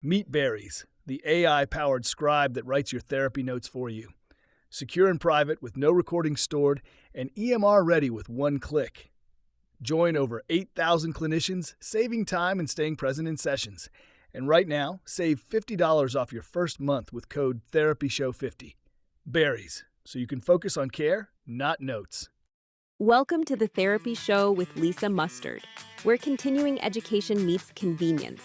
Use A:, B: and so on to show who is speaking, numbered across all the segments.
A: Meet Berries, the AI-powered scribe that writes your therapy notes for you. Secure and private with no recordings stored and EMR ready with one click. Join over 8,000 clinicians, saving time and staying present in sessions. And right now, save $50 off your first month with code TherapyShow50. Berries, so you can focus on care, not notes.
B: Welcome to the Therapy Show with Lisa Mustard, where continuing education meets convenience.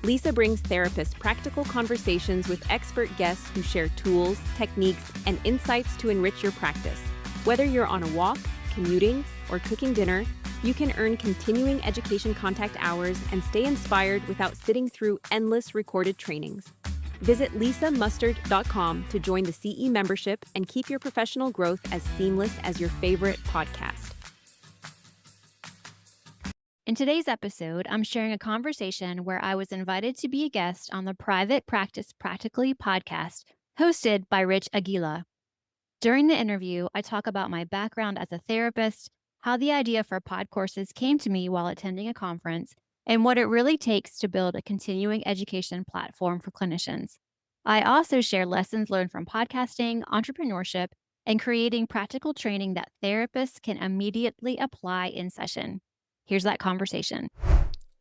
B: Lisa brings therapists practical conversations with expert guests who share tools, techniques, and insights to enrich your practice. Whether you're on a walk, commuting, or cooking dinner, you can earn continuing education contact hours and stay inspired without sitting through endless recorded trainings. Visit lisamustard.com to join the CE membership and keep your professional growth as seamless as your favorite podcast.
C: In today's episode, I'm sharing a conversation where I was invited to be a guest on the Private Practice Practically podcast, hosted by Rich Aguila. During the interview, I talk about my background as a therapist, how the idea for Podcourses came to me while attending a conference, and what it really takes to build a continuing education platform for clinicians. I also share lessons learned from podcasting, entrepreneurship, and creating practical training that therapists can immediately apply in session. Here's that conversation.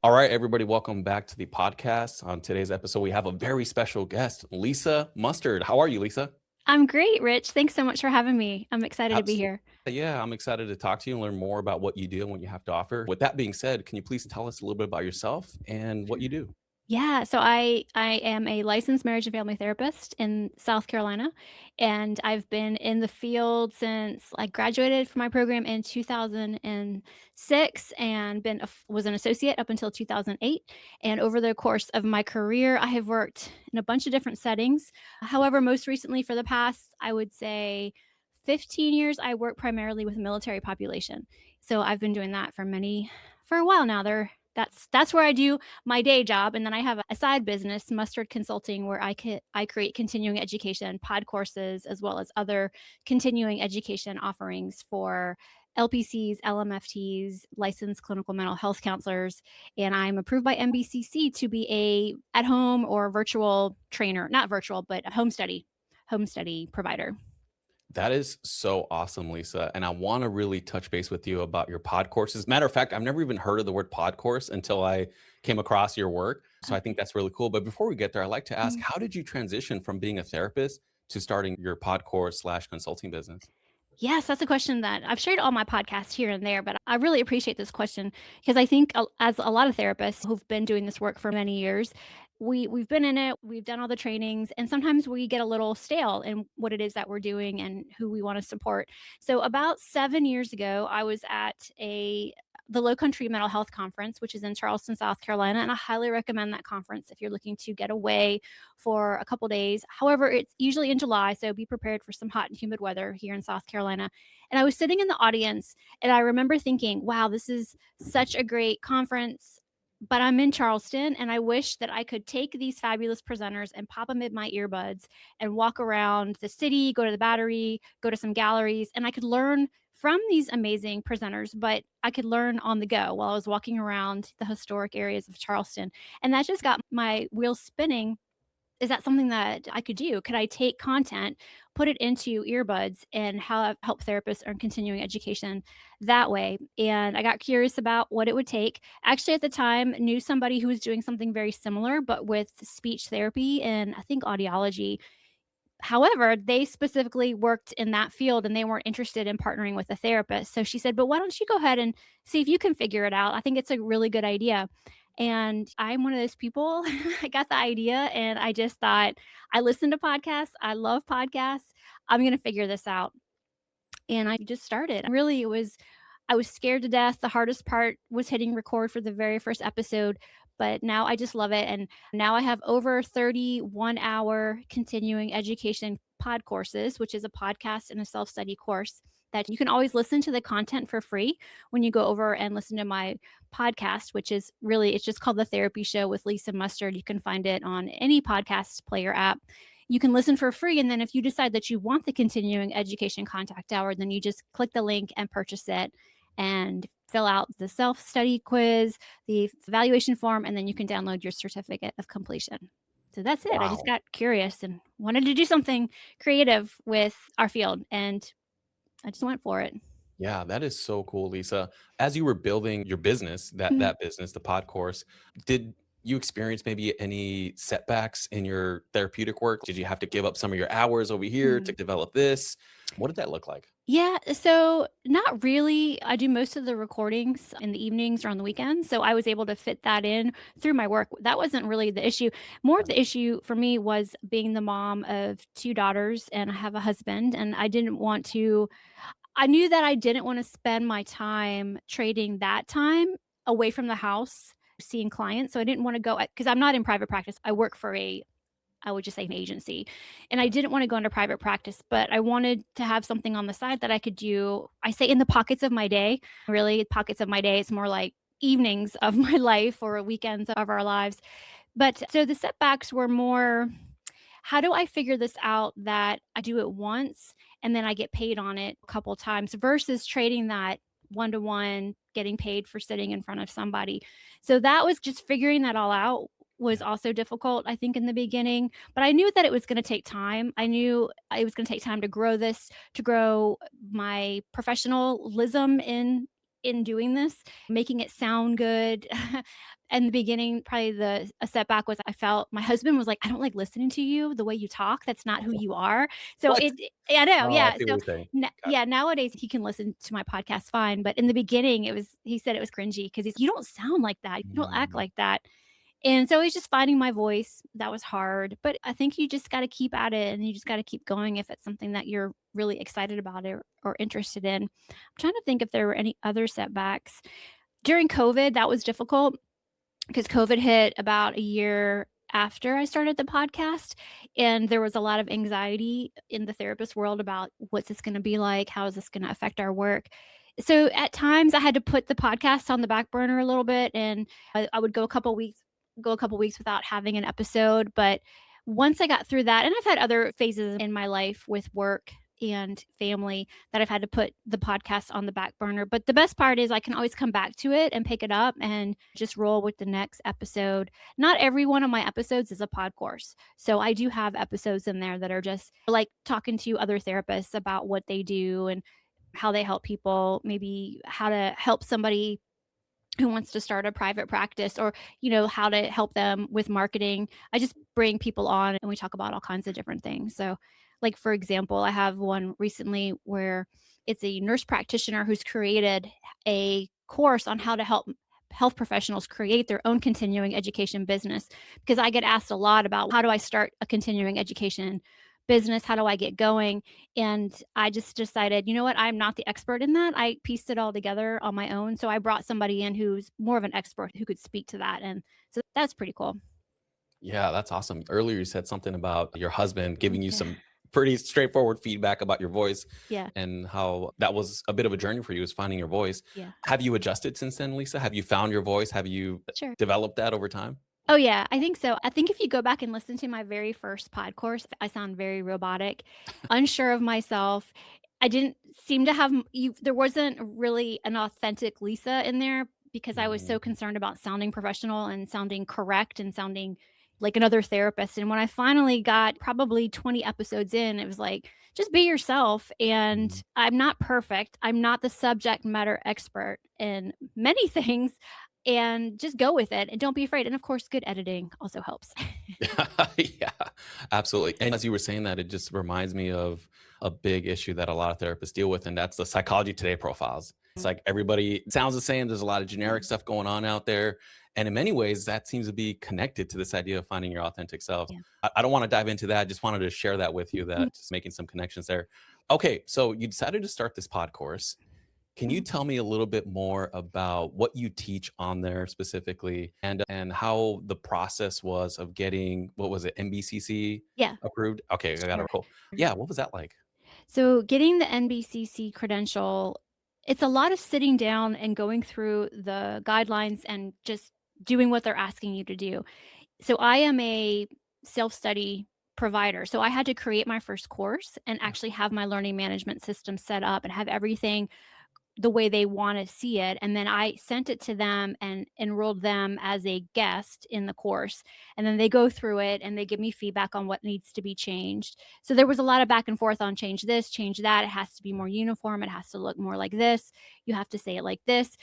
D: All right, everybody, welcome back to the podcast. On today's episode, we have a very special guest, Lisa Mustard. How are you, Lisa?
C: I'm great, Rich. Thanks so much for having me. I'm excited to be here.
D: Yeah, I'm excited to talk to you and learn more about what you do and what you have to offer. With that being said, can you please tell us a little bit about yourself and what you do?
C: Yeah, so I am a licensed marriage and family therapist in South Carolina, and I've been in the field since I graduated from my program in 2006 and was an associate up until 2008. And over the course of my career, I have worked in a bunch of different settings. However, most recently for the past, I would say 15 years, I work primarily with the military population. So I've been doing that for a while now. That's where I do my day job, and then I have a side business, Mustard Consulting, where I create continuing education pod courses as well as other continuing education offerings for LPCs, LMFTs, licensed clinical mental health counselors, and I'm approved by NBCC to be a at-home or virtual trainer, not virtual, but a home study provider.
D: That is so awesome, Lisa. And I want to really touch base with you about your pod courses. Matter of fact, I've never even heard of the word pod course until I came across your work. So I think that's really cool. But before we get there, I'd like to ask, how did you transition from being a therapist to starting your pod course / consulting business?
C: Yes, that's a question that I've shared on my podcast here and there, but I really appreciate this question because I think as a lot of therapists who've been doing this work for many years, we've been in it, we've done all the trainings, and sometimes we get a little stale in what it is that we're doing and who we want to support. So about 7 years ago, I was at the Low Country Mental Health Conference, which is in Charleston, South Carolina, and I highly recommend that conference if you're looking to get away for a couple days. However, it's usually in July, so be prepared for some hot and humid weather here in South Carolina. And I was sitting in the audience, and I remember thinking, wow, this is such a great conference, but I'm in Charleston, and I wish that I could take these fabulous presenters and pop them in my earbuds and walk around the city, go to the Battery, go to some galleries, and I could learn from these amazing presenters, but I could learn on the go while I was walking around the historic areas of Charleston. And that just got my wheels spinning. Is that something that I could do? Could I take content, put it into earbuds, and help therapists earn continuing education that way? And I got curious about what it would take. Actually, at the time, knew somebody who was doing something very similar, but with speech therapy and I think audiology. However, they specifically worked in that field and they weren't interested in partnering with a therapist. So she said, but why don't you go ahead and see if you can figure it out? I think it's a really good idea. And I'm one of those people. I got the idea and I just thought, I listen to podcasts. I love podcasts. I'm going to figure this out. And I just started. Really, I was scared to death. The hardest part was hitting record for the very first episode, but now I just love it. And now I have over 31-hour continuing education pod courses, which is a podcast and a self-study course that you can always listen to the content for free when you go over and listen to my podcast, which is really, it's just called The Therapy Show with Lisa Mustard. You can find it on any podcast player app. You can listen for free. And then if you decide that you want the continuing education contact hour, then you just click the link and purchase it and fill out the self-study quiz, the evaluation form, and then you can download your certificate of completion. So that's it. I just
D: Wow.
C: got curious and wanted to do something creative with our field, and I just went for it.
D: Yeah, that is so cool, Lisa. As you were building your business,
C: Mhm.
D: that business, the pod course, did you experience maybe any setbacks in your therapeutic work? Did you have to give up some of your hours over here to
C: Mm.
D: develop this? What did that look like?
C: Yeah, so not really. I do most of the recordings in the evenings or on the weekends, so I was able to fit that in through my work. That wasn't really the issue. More of the issue for me was being the mom of 2 daughters, and I have a husband, and I knew that I didn't wanna spend my time trading that time away from the house seeing clients, so I didn't wanna go, because I'm not in private practice. I work for I would just say an agency. And I didn't wanna go into private practice, but I wanted to have something on the side that I could do. I say in the pockets of my day, really pockets of my day. It's more like evenings of my life or weekends of our lives. But so the setbacks were more, how do I figure this out that I do it once and then I get paid on it a couple times versus trading that one to one, getting paid for sitting in front of somebody. So that was just figuring that all out was
D: Yeah.
C: also difficult, I think, in the beginning. But I knew that it was going to take time. I knew it was going to take time to grow this, to grow my professionalism in doing this, making it sound good. In the beginning, probably a setback was I felt my husband was like, "I don't like listening to you, the way you talk, that's not who you are." So
D: What?
C: I know,
D: Oh, I
C: yeah.
D: see what
C: So
D: you're saying. Got it.
C: yeah, nowadays he can listen to my podcast fine, but in the beginning he said it was cringy because he's, "You don't sound like that. You don't act
D: Mm,
C: like that." And so it's just finding my voice. That was hard, but I think you just gotta keep at it and you just gotta keep going if it's something that you're really excited about or interested in. I'm trying to think if there were any other setbacks. During COVID, that was difficult because COVID hit about a year after I started the podcast, and there was a lot of anxiety in the therapist world about what's this gonna be like? How is this gonna affect our work? So at times I had to put the podcast on the back burner a little bit, and I would go a couple weeks without having an episode. But once I got through that, and I've had other phases in my life with work and family that I've had to put the podcast on the back burner. But the best part is I can always come back to it and pick it up and just roll with the next episode. Not every one of my episodes is a pod course. So I do have episodes in there that are just like talking to other therapists about what they do and how they help people, maybe how to help somebody who wants to start a private practice, or how to help them with marketing. I just bring people on and we talk about all kinds of different things. So like, for example, I have one recently where it's a nurse practitioner who's created a course on how to help health professionals create their own continuing education business, because I get asked a lot about how do I start a continuing education business, how do I get going? And I just decided, you know what? I'm not the expert in that. I pieced it all together on my own. So I brought somebody in who's more of an expert who could speak to that. And so that's pretty cool.
D: yeah, that's awesome. Earlier, you said something about your husband giving you
C: Yeah.
D: some pretty straightforward feedback about your voice
C: Yeah.
D: and how that was a bit of a journey for you, is finding your voice.
C: Yeah.
D: Have you adjusted since then, Lisa? Have you found your voice? Have you
C: Sure.
D: developed that over time?
C: Oh, yeah, I think so. I think if you go back and listen to my very first pod course, I sound very robotic, unsure of myself. I didn't seem to have there wasn't really an authentic Lisa in there because I was so
D: Mm,
C: concerned about sounding professional and sounding correct and sounding like another therapist. And when I finally got probably 20 episodes in, it was like, just be yourself. And
D: mm.
C: I'm not perfect. I'm not the subject matter expert in many things, and just go with it and don't be afraid. And of course, good editing also helps.
D: Yeah, absolutely. And as you were saying that, it just reminds me of a big issue that a lot of therapists deal with, and that's the Psychology Today profiles. It's like everybody sounds the same. There's a lot of generic stuff going on out there. And in many ways, that seems to be connected to this idea of finding your authentic self.
C: Yeah.
D: I don't want to dive into that. I just wanted to share that with you,
C: Mhm.
D: that just making some connections there. Okay, so you decided to start this pod course. Can you
C: Mhm.
D: tell me a little bit more about what you teach on there specifically, and how the process was of getting, what was it, NBCC
C: Yeah,
D: approved? Okay, I got it.
C: sure.
D: Cool. Yeah, what was that like?
C: So getting the NBCC credential, it's a lot of sitting down and going through the guidelines and just doing what they're asking you to do. So I am a self-study provider. So I had to create my first course and actually have my learning management system set up and have everything the way they want to see it. And then I sent it to them and enrolled them as a guest in the course. And then they go through it and they give me feedback on what needs to be changed. So there was a lot of back and forth on change this, change that. It has to be more uniform. It has to look more like this. You have to say it like this.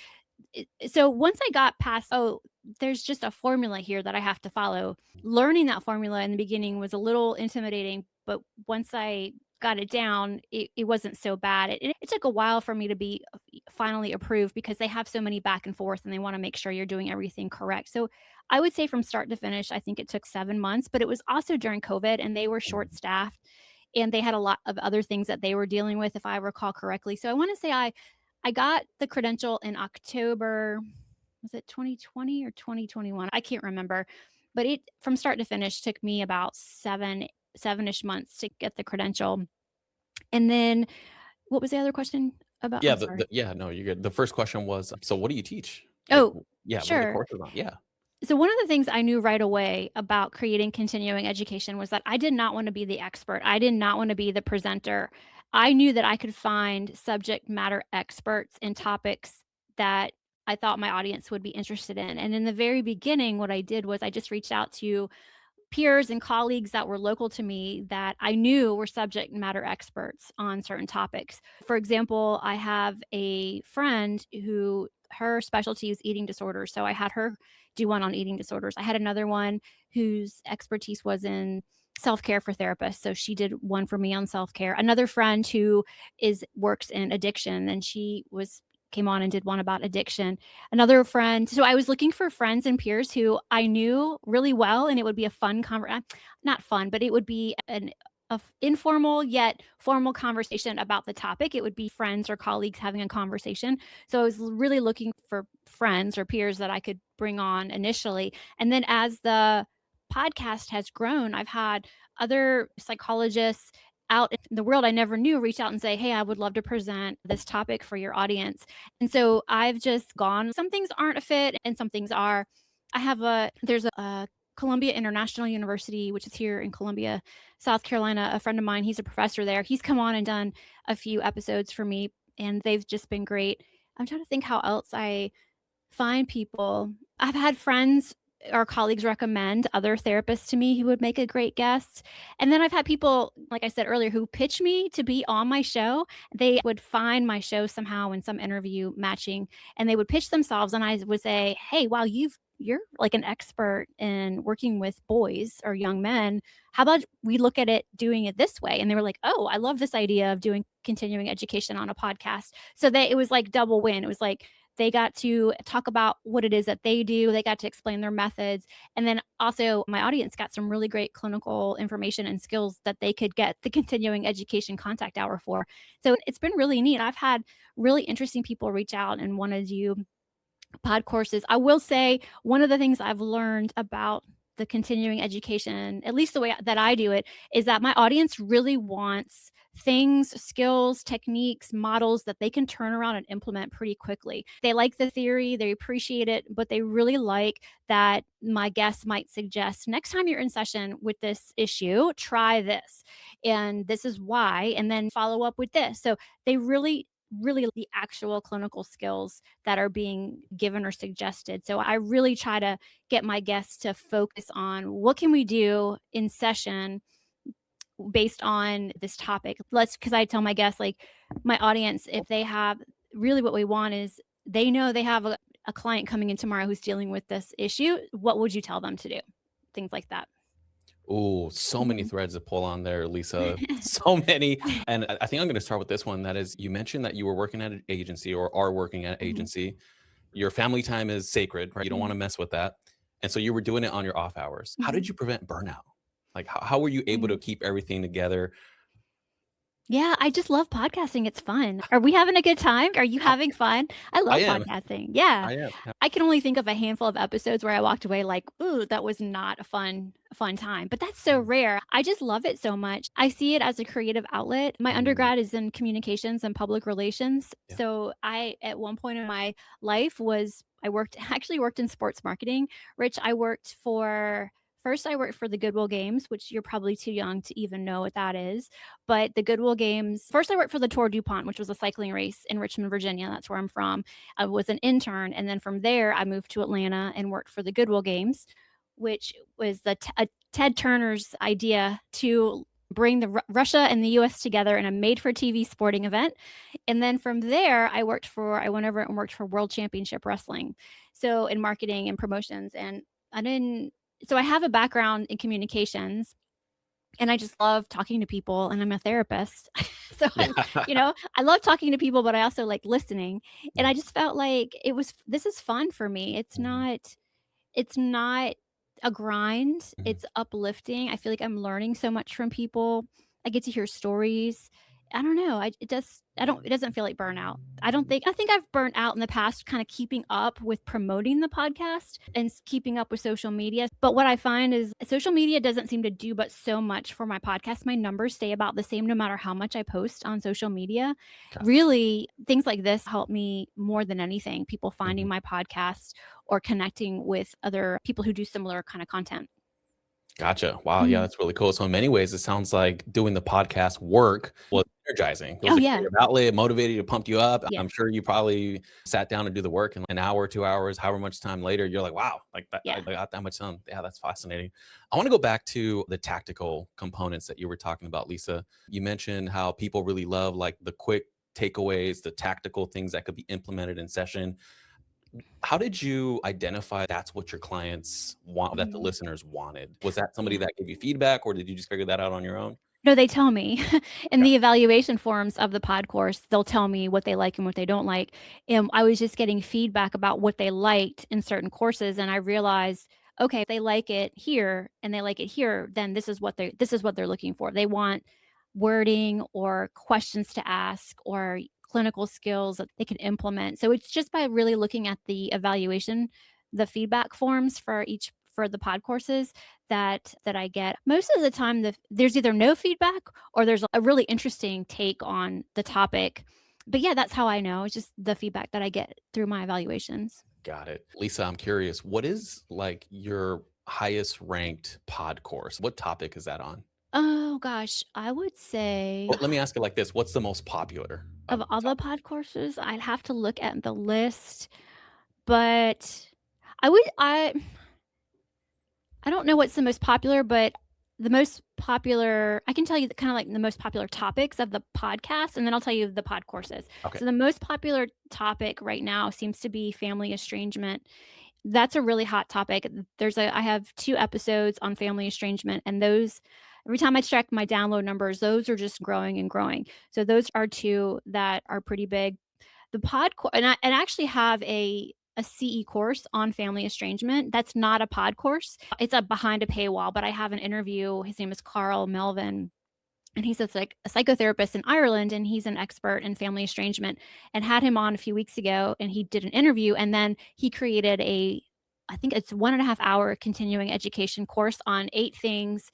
C: So once I got past, oh, there's just a formula here that I have to follow. Learning that formula in the beginning was a little intimidating, but once I got it down, it wasn't so bad. It took a while for me to be finally approved because they have so many back and forth and they want to make sure you're doing everything correct. So I would say from start to finish, I think it took 7 months, but it was also during COVID and they were short staffed and they had a lot of other things that they were dealing with, if I recall correctly. So I want to say I got the credential in October, was it 2020 or 2021? I can't remember, but it from start to finish took me about seven-ish months to get the credential. And then what was the other question about?
D: Yeah,
C: I'm sorry.
D: no, you're good. The first question was, so what do you teach?
C: Oh,
D: yeah, what are the
C: sure.
D: courses on? Yeah.
C: So one of the things I knew right away about creating continuing education was that I did not want to be the expert. I did not want to be the presenter. I knew that I could find subject matter experts in topics that I thought my audience would be interested in. And in the very beginning, what I did was I just reached out to peers and colleagues that were local to me that I knew were subject matter experts on certain topics. For example, I have a friend who her specialty is eating disorders. So I had her do one on eating disorders. I had another one whose expertise was in self-care for therapists. So she did one for me on self-care. Another friend who works in addiction and she came on and did one about addiction. Another friend. So I was looking for friends and peers who I knew really well, and it would be a fun not fun, but it would be an informal yet formal conversation about the topic. It would be friends or colleagues having a conversation. So I was really looking for friends or peers that I could bring on initially. And then as the podcast has grown, I've had other psychologists out in the world I never knew reach out and say, hey, I would love to present this topic for your audience. And so I've just gone, some things aren't a fit and some things are. There's a Columbia International University, which is here in Columbia, South Carolina. A friend of mine, he's a professor there. He's come on and done a few episodes for me and they've just been great. I'm trying to think how else I find people. I've had friends or colleagues recommend other therapists to me who would make a great guest. And then I've had people, like I said earlier, who pitch me to be on my show. They would find my show somehow in some interview matching, and they would pitch themselves. And I would say, hey, wow, you're like an expert in working with boys or young men. How about we look at it doing it this way? And they were like, oh, I love this idea of doing continuing education on a podcast. So it was like double win. It was like, they got to talk about what it is that they do. They got to explain their methods. And then also my audience got some really great clinical information and skills that they could get the continuing education contact hour for. So it's been really neat. I've had really interesting people reach out and want to do Podcourses. I will say one of the things I've learned about the continuing education, at least the way that I do it, is that my audience really wants things, skills, techniques, models that they can turn around and implement pretty quickly. They like the theory, they appreciate it, but they really like that my guests might suggest next time you're in session with this issue, try this. And this is why, and then follow up with this. So they really the actual clinical skills that are being given or suggested. So I really try to get my guests to focus on what can we do in session based on this topic. Because I tell my guests, like my audience, if they have really what we want is they know they have a client coming in tomorrow who's dealing with this issue. What would you tell them to do? Things like that.
D: Oh, so many threads to pull on there, Lisa. So many. And I think I'm going to start with this one. That is, you mentioned that you were working at an agency or are working at an agency. Your family time is sacred, right? You don't want to mess with that. And so you were doing it on your off hours. How did you prevent burnout? Like, how were you able to keep everything together?
C: Yeah, I just love podcasting. It's fun. Are we having a good time? Are you having fun? I love podcasting. Yeah.
D: I am.
C: I can only think of a handful of episodes where I walked away like, ooh, that was not a fun time. But that's so rare. I just love it so much. I see it as a creative outlet. My undergrad is in communications and public relations.
D: Yeah.
C: So at one point in my life I actually worked in sports marketing. Rich, I worked for First, I worked for the Goodwill Games, which you're probably too young to even know what that is. But the Goodwill Games, first I worked for the Tour DuPont, which was a cycling race in Richmond, Virginia. That's where I'm from. I was an intern. And then from there, I moved to Atlanta and worked for the Goodwill Games, which was Ted Turner's idea to bring Russia and the US together in a made-for-TV sporting event. And then from there, I went over and worked for World Championship Wrestling. So in marketing and promotions. And so I have a background in communications, and I just love talking to people, and I'm a therapist. So I love talking to people, but I also like listening. And I just felt like this is fun for me. It's not a grind. It's uplifting. I feel like I'm learning so much from people. I get to hear stories. I don't know. It doesn't feel like burnout. I think I've burnt out in the past kind of keeping up with promoting the podcast and keeping up with social media. But what I find is social media doesn't seem to do but so much for my podcast. My numbers stay about the same no matter how much I post on social media.
D: Okay.
C: Really, things like this help me more than anything. People finding my podcast or connecting with other people who do similar kind of content.
D: Gotcha. Wow. Yeah, that's really cool. So in many ways, it sounds like doing the podcast work was energizing. It was a creative outlet, it motivated you, pumped you up.
C: Yeah.
D: I'm sure you probably sat down to do the work, and an hour, 2 hours, however much time later, you're like, wow, like that, I got that much done. Yeah, that's fascinating. I want to go back to the tactical components that you were talking about, Lisa. You mentioned how people really love like the quick takeaways, the tactical things that could be implemented in session. How did you identify that's what your clients want, that the listeners wanted? Was that somebody that gave you feedback, or did you just figure that out on your own?
C: No, they tell me in the evaluation forms of the pod course, they'll tell me what they like and what they don't like. And I was just getting feedback about what they liked in certain courses. And I realized, okay, if they like it here and they like it here, then this is what they're looking for. They want wording or questions to ask or clinical skills that they can implement. So it's just by really looking at the evaluation, the feedback forms for the pod courses that I get. Most of the time, there's either no feedback or there's a really interesting take on the topic. But yeah, that's how I know. It's just the feedback that I get through my evaluations.
D: Got it. Lisa, I'm curious, what is like your highest ranked pod course? What topic is that on?
C: Oh gosh, I would say
D: Well, let me ask it like this. What's the most popular
C: of all the pod courses, I'd have to look at the list, but I don't know what's the most popular, but the most popular, I can tell you kind of like the most popular topics of the podcast, and then I'll tell you the pod courses.
D: Okay.
C: So the most popular topic right now seems to be family estrangement. That's a really hot topic. I have 2 episodes on family estrangement, and those, every time I check my download numbers, those are just growing and growing. So those are 2 that are pretty big. The pod and I actually have a CE course on family estrangement. That's not a pod course. It's behind a paywall, but I have an interview. His name is Carl Melvin, and he's like a psychotherapist in Ireland, and he's an expert in family estrangement, and had him on a few weeks ago, and he did an interview, and then he created I think it's 1.5 hour continuing education course on 8 things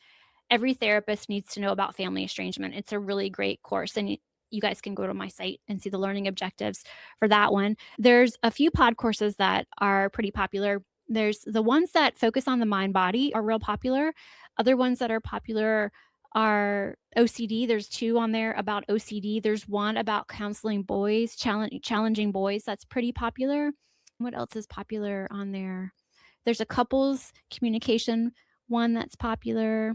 C: every therapist needs to know about family estrangement. It's a really great course, and you guys can go to my site and see the learning objectives for that one. There's a few pod courses that are pretty popular. There's the ones that focus on the mind body are real popular. Other ones that are popular are OCD. There's 2 on there about OCD. There's one about counseling boys, challenging boys. That's pretty popular. What else is popular on there? There's a couples communication one that's popular.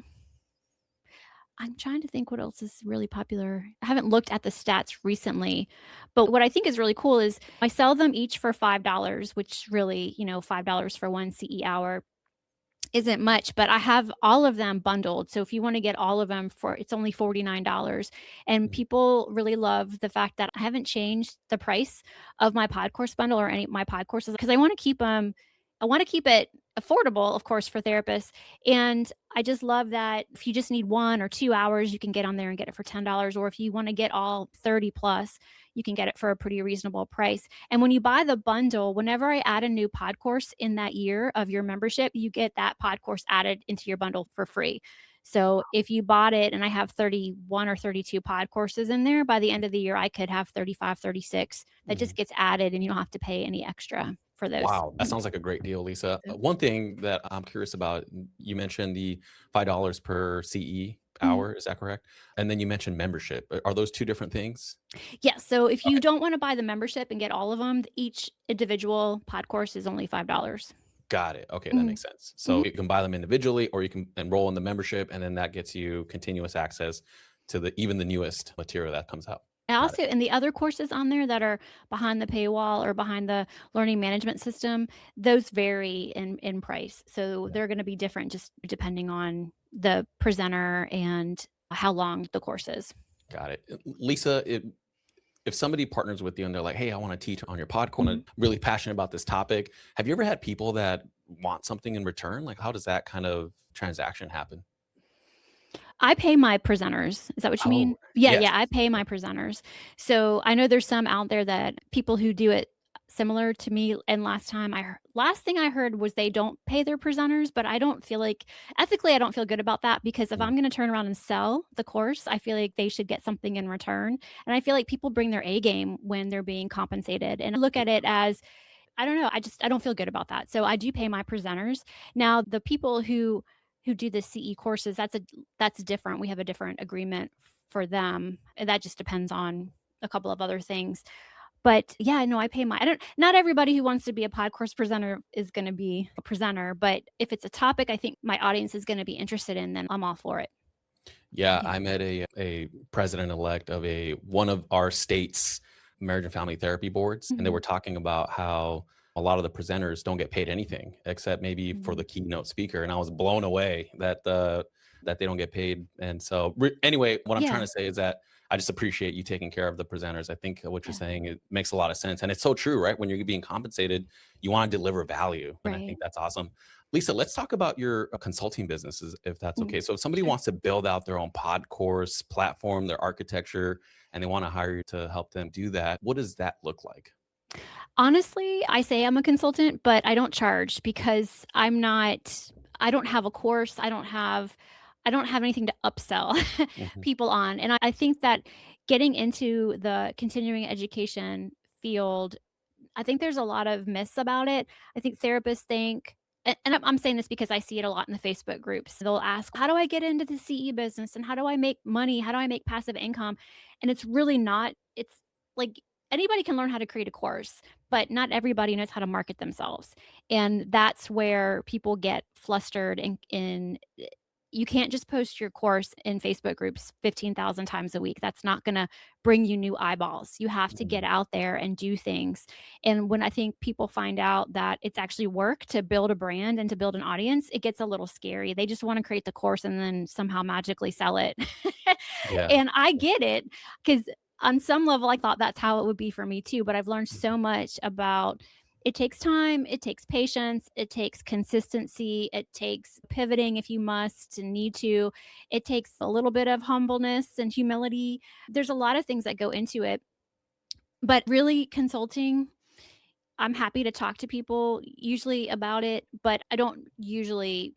C: I'm trying to think what else is really popular. I haven't looked at the stats recently, but what I think is really cool is I sell them each for $5, which really, $5 for one CE hour isn't much, but I have all of them bundled. So if you want to get all of them it's only $49. And people really love the fact that I haven't changed the price of my pod course bundle or any of my pod courses, because I want to keep it affordable, of course, for therapists. And I just love that if you just need 1 or 2 hours, you can get on there and get it for $10. Or if you want to get all 30 plus, you can get it for a pretty reasonable price. And when you buy the bundle, whenever I add a new pod course in that year of your membership, you get that pod course added into your bundle for free. So if you bought it, and I have 31 or 32 pod courses in there, by the end of the year, I could have 35, 36 that just gets added, and you don't have to pay any extra for those.
D: Wow, that sounds like a great deal, Lisa. One thing that I'm curious about, you mentioned the $5 per CE
C: Mhm.
D: hour, is that correct? And then you mentioned membership. Are those two different things?
C: Yeah, so if you
D: Okay,
C: don't want to buy the membership and get all of them, each individual pod course is only $5.
D: got it. Okay, that
C: Mhm.
D: makes sense. So
C: Mhm.
D: you can buy them individually, or you can enroll in the membership, and then that gets you continuous access to even the newest material that comes out.
C: And
D: Got it.
C: also, and the other courses on there that are behind the paywall or behind the learning management system, those vary in price. So
D: Yeah.
C: they're going to be different just depending on the presenter and how long the course is.
D: Got it. Lisa, if somebody partners with you and they're like, "Hey, I want to teach on your podcast,
C: Mhm.
D: I'm really passionate about this topic," have you ever had people that want something in return? Like, how does that kind of transaction happen?
C: I pay my presenters. Is that what you
D: Oh,
C: mean? Yeah,
D: yes.
C: yeah, I pay
D: Yeah.
C: my presenters. So I know there's some out there that people who do it similar to me. And last thing I heard was they don't pay their presenters, but I don't feel like ethically I don't feel good about that because if
D: Mm,
C: I'm going to turn around and sell the course, I feel like they should get something in return. And I feel like people bring their A game when they're being compensated. And I look at it as I don't know, I don't feel good about that. So I do pay my presenters. Now the people who do the CE courses, that's different. We have a different agreement for them. And that just depends on a couple of other things. But yeah, no, I pay my I don't not everybody who wants to be a pod course presenter is going to be a presenter, but if it's a topic I think my audience is going to be interested in, then I'm all for it.
D: yeah,
C: Yeah.
D: I met a president-elect of one of our state's marriage and family therapy boards, and they
C: Mhm.
D: were talking about how a lot of the presenters don't get paid anything except maybe for
C: Mhm.
D: the keynote speaker, and I was blown away that that they don't get paid. And so, anyway, what I'm trying
C: Yeah.
D: to say is that I just appreciate you taking care of the presenters. I think what you're
C: Yeah.
D: saying, it makes a lot of sense, and it's so true, right? When you're being compensated, you want to deliver value, and I
C: Right.
D: think that's awesome. Lisa, let's talk about your consulting businesses, if that's
C: Mhm.
D: okay. So, if somebody
C: Sure.
D: wants to build out their own pod course platform, their architecture, and they want to hire you to help them do that, what does that look like?
C: Honestly, I say I'm a consultant, but I don't charge because I don't have a course. I don't have anything to upsell
D: Mhm.
C: people on. And I think that getting into the continuing education field, I think there's a lot of myths about it. I think therapists think and I'm saying this because I see it a lot in the Facebook groups. They'll ask, "How do I get into the CE business and how do I make money? How do I make passive income?" And it's really not it's like anybody can learn how to create a course, but not everybody knows how to market themselves. And that's where people get flustered in you can't just post your course in Facebook groups 15,000 times a week. That's not going to bring you new eyeballs. You have to get
D: Mhm.
C: out there and do things. And when I think people find out that it's actually work to build a brand and to build an audience, it gets a little scary. They just want to create the course and then somehow magically sell it.
D: Yeah.
C: And I get it because on some level, I thought that's how it would be for me too. But I've learned so much about it takes time, it takes patience, it takes consistency, it takes pivoting if you must and need to. It takes a little bit of humbleness and humility. There's a lot of things that go into it. But really, consulting, I'm happy to talk to people usually about it, but I don't usually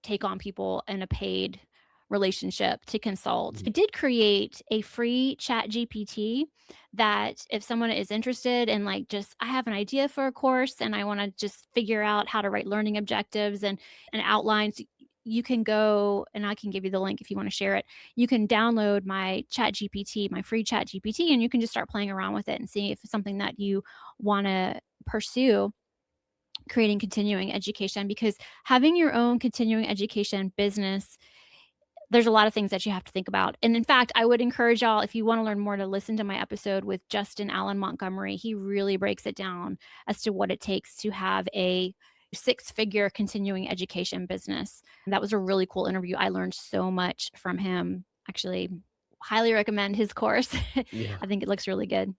C: take on people in a paid relationship to consult. I
D: Mhm.
C: did create a free chat GPT that if someone is interested in like just I have an idea for a course and I want to just figure out how to write learning objectives and outlines, you can go and I can give you the link if you want to share it. You can download my chat GPT, my free chat GPT, and you can just start playing around with it and see if it's something that you want to pursue creating continuing education because having your own continuing education business there's a lot of things that you have to think about. And in fact, I would encourage y'all, if you want to learn more, to listen to my episode with Justin Allen Montgomery. He really breaks it down as to what it takes to have a six-figure continuing education business. And that was a really cool interview. I learned so much from him. Actually, highly recommend his course.
D: Yeah.
C: I think it looks really good.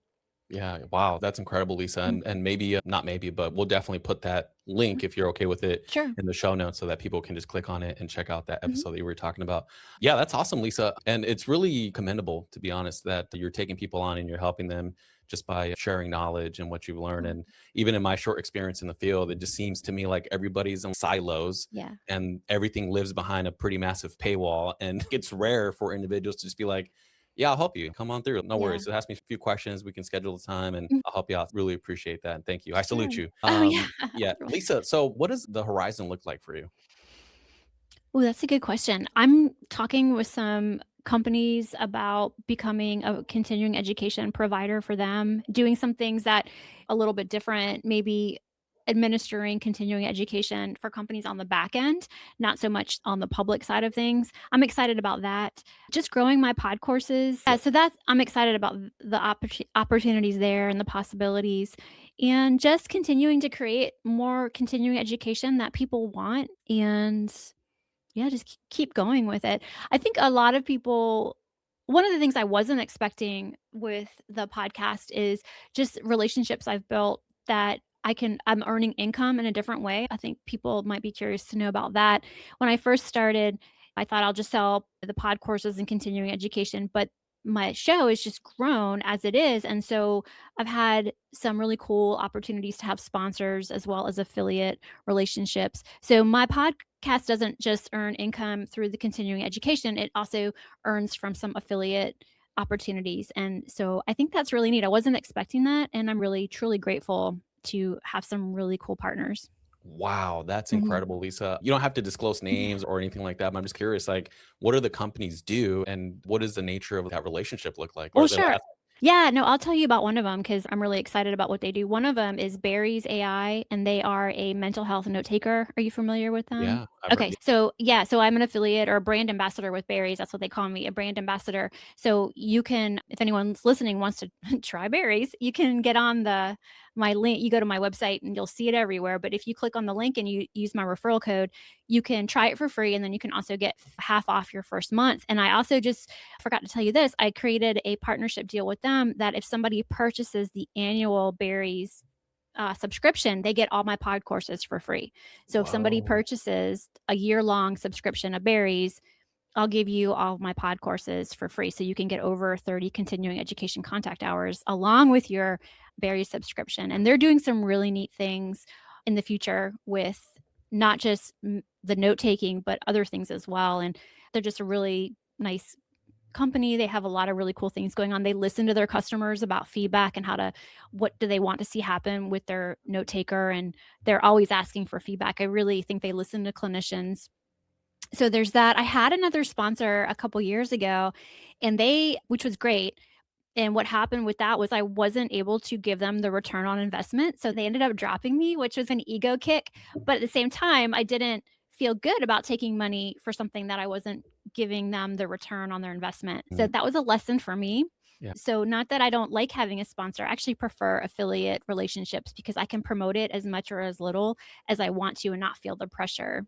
D: Yeah, wow, that's incredible, Lisa.
C: Mm,
D: And maybe not maybe, but we'll definitely put that link
C: mm,
D: if you're okay with it
C: sure.
D: in the show notes so that people can just click on it and check out that
C: Mhm.
D: episode that you were talking about. Yeah, that's awesome, Lisa. And it's really commendable, to be honest, that you're taking people on and you're helping them just by sharing knowledge and what you've learned.
C: Oh,
D: And even in my short experience in the field, it just seems to me like everybody's in silos
C: yeah.
D: and everything lives behind a pretty massive paywall. And it's rare for individuals to just be like, Yeah, I'll help you. Come on through. No
C: Yeah.
D: worries. Just ask me a few questions. We can schedule the time and
C: Mm,
D: I'll help you out. Really appreciate that. And thank you. I
C: sure.
D: salute you.
C: Oh, yeah.
D: Yeah,
C: You're welcome.
D: Lisa, so what does the horizon look like for you?
C: Oh, that's a good question. I'm talking with some companies about becoming a continuing education provider for them, doing some things that a little bit different, maybe administering continuing education for companies on the back end, not so much on the public side of things. I'm excited about that. Just growing my pod courses.
D: Yeah.
C: So that's I'm excited about the opportunities there and the possibilities and just continuing to create more continuing education that people want and yeah, just keep going with it. I think a lot of people one of the things I wasn't expecting with the podcast is just relationships I've built that I'm earning income in a different way. I think people might be curious to know about that. When I first started, I thought I'll just sell the pod courses and continuing education, but my show has just grown as it is. And so I've had some really cool opportunities to have sponsors as well as affiliate relationships. So my podcast doesn't just earn income through the continuing education, it also earns from some affiliate opportunities. And so I think that's really neat. I wasn't expecting that. And I'm really, truly grateful to have some really cool partners.
D: Wow, that's
C: Mhm.
D: incredible, Lisa. You don't have to disclose
C: Yeah.
D: names or anything like that, but I'm just curious, like, what do the companies do and what does the nature of that relationship look like? What
C: Well,
D: are they
C: sure.
D: like?
C: Yeah, no, I'll tell you about one of them because 'cause I'm really excited about what they do. One of them is Barry's AI, and they are a mental health note taker. Are you familiar with them?
D: Yeah, I've heard.
C: Okay, so yeah, so I'm an affiliate or a brand ambassador with Barry's. That's what they call me, a brand ambassador. So you can, if anyone's listening wants to try Barry's, you can get on my link. You go to my website and you'll see it everywhere. But if you click on the link and you use my referral code, you can try it for free, and then you can also get half off your first month. And I also just forgot to tell you this. I created a partnership deal with them that if somebody purchases the annual Berries subscription, they get all my pod courses for free. So if somebody
D: Whoa.
C: purchases a year-long subscription of Berries, I'll give you all of my pod courses for free. So you can get over 30 continuing education contact hours along with your Berries subscription. And they're doing some really neat things in the future with not just the note taking, but other things as well. And they're just a really nice company. They have a lot of really cool things going on. They listen to their customers about feedback and what do they want to see happen with their note taker. And they're always asking for feedback. I really think they listen to clinicians. So there's that. I had another sponsor a couple years ago which was great. And what happened with that was I wasn't able to give them the return on investment. So they ended up dropping me, which was an ego kick. But at the same time, I didn't feel good about taking money for something that I wasn't giving them the return on their investment. So
D: Mm,
C: that was a lesson for me.
D: yeah.
C: So not that I don't like having a sponsor, I actually prefer affiliate relationships because I can promote it as much or as little as I want to and not feel the pressure.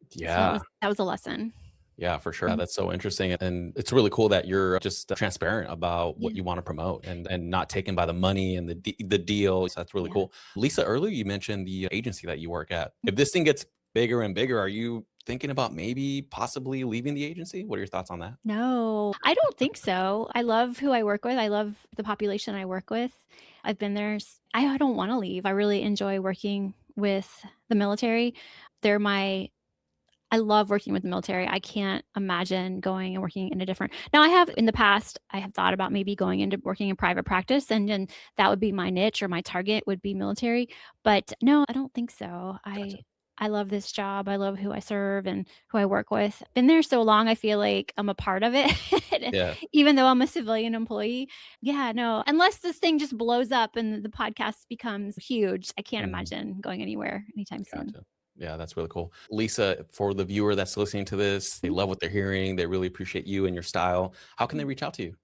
C: So
D: Yeah.
C: that was a lesson.
D: Yeah, for sure.
C: Mhm.
D: That's so interesting. And it's really cool that you're just transparent about what
C: Yeah.
D: you want to promote and not taken by the money and the deal. So that's really
C: Yeah.
D: cool. Lisa, earlier you mentioned the agency that you work at. If this thing gets bigger and bigger, are you thinking about maybe possibly leaving the agency? What are your thoughts on that?
C: No, I don't think so. I love who I work with. I love the population I work with. I've been there. I don't want to leave. I really enjoy working with the military. They're my I love working with the military. I can't imagine going and working in a different. Now, I have in the past, I have thought about maybe going into working in private practice, and then that would be my niche or my target would be military. But no, I don't think so.
D: Gotcha.
C: I love this job. I love who I serve and who I work with. Been there so long, I feel like I'm a part of it,
D: Yeah.
C: even though I'm a civilian employee. Yeah, no, unless this thing just blows up and the podcast becomes huge, I can't
D: Mm,
C: imagine going anywhere anytime soon.
D: gotcha. Yeah, that's really cool. Lisa, for the viewer that's listening to this, they
C: Mhm.
D: love what they're hearing. They really appreciate you and your style. How can they
C: Yeah.
D: reach out to you?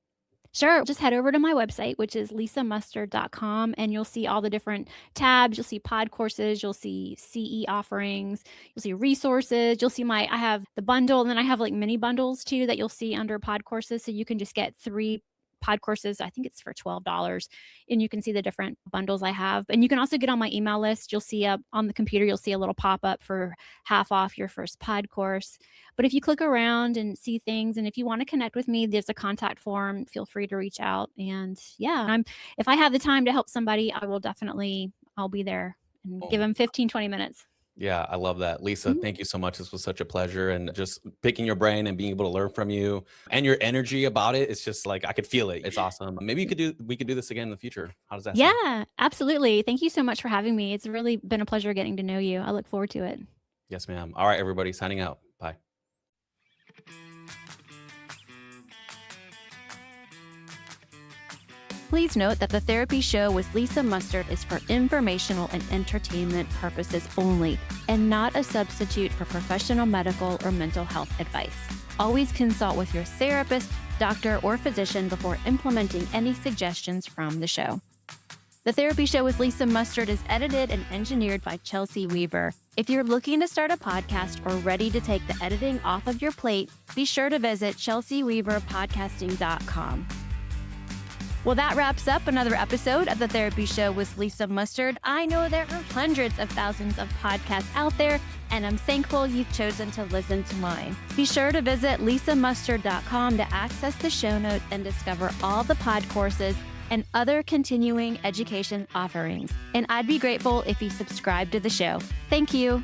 C: Sure. Just head over to my website, which is lisamustard.com, and you'll see all the different tabs. You'll see pod courses, you'll see CE offerings, you'll see resources, you'll see I have the bundle, and then I have like mini bundles too that you'll see under pod courses. So you can just get 3 pod courses. I think it's for $12, and you can see the different bundles I have. And you can also get on my email list. You'll see on the computer, you'll see a little pop up for half off your first pod course. But if you click around and see things, and if you want to connect with me, there's a contact form. Feel free to reach out. And yeah, if I have the time to help somebody, I'll be there and give
D: Oh,
C: them 15, 20 minutes.
D: Yeah, I love that. Lisa,
C: Mhm.
D: thank you so much. This was such a pleasure. And just picking your brain and being able to learn from you and your energy about it. It's just like I could feel it. It's awesome. Maybe we could do this again in the future. How does that sound?
C: Yeah, absolutely. Thank you so much for having me. It's really been a pleasure getting to know you. I look forward to it.
D: Yes, ma'am. All right, everybody, signing out. Bye.
E: Please note that the Therapy Show with Lisa Mustard is for informational and entertainment purposes only, and not a substitute for professional medical or mental health advice. Always consult with your therapist, doctor, or physician before implementing any suggestions from the show. The Therapy Show with Lisa Mustard is edited and engineered by Chelsea Weaver. If you're looking to start a podcast or ready to take the editing off of your plate, be sure to visit chelseaweaverpodcasting.com. Well, that wraps up another episode of The Therapy Show with Lisa Mustard. I know there are hundreds of thousands of podcasts out there, and I'm thankful you've chosen to listen to mine. Be sure to visit lisamustard.com to access the show notes and discover all the Podcourses and other continuing education offerings. And I'd be grateful if you subscribe to the show. Thank you.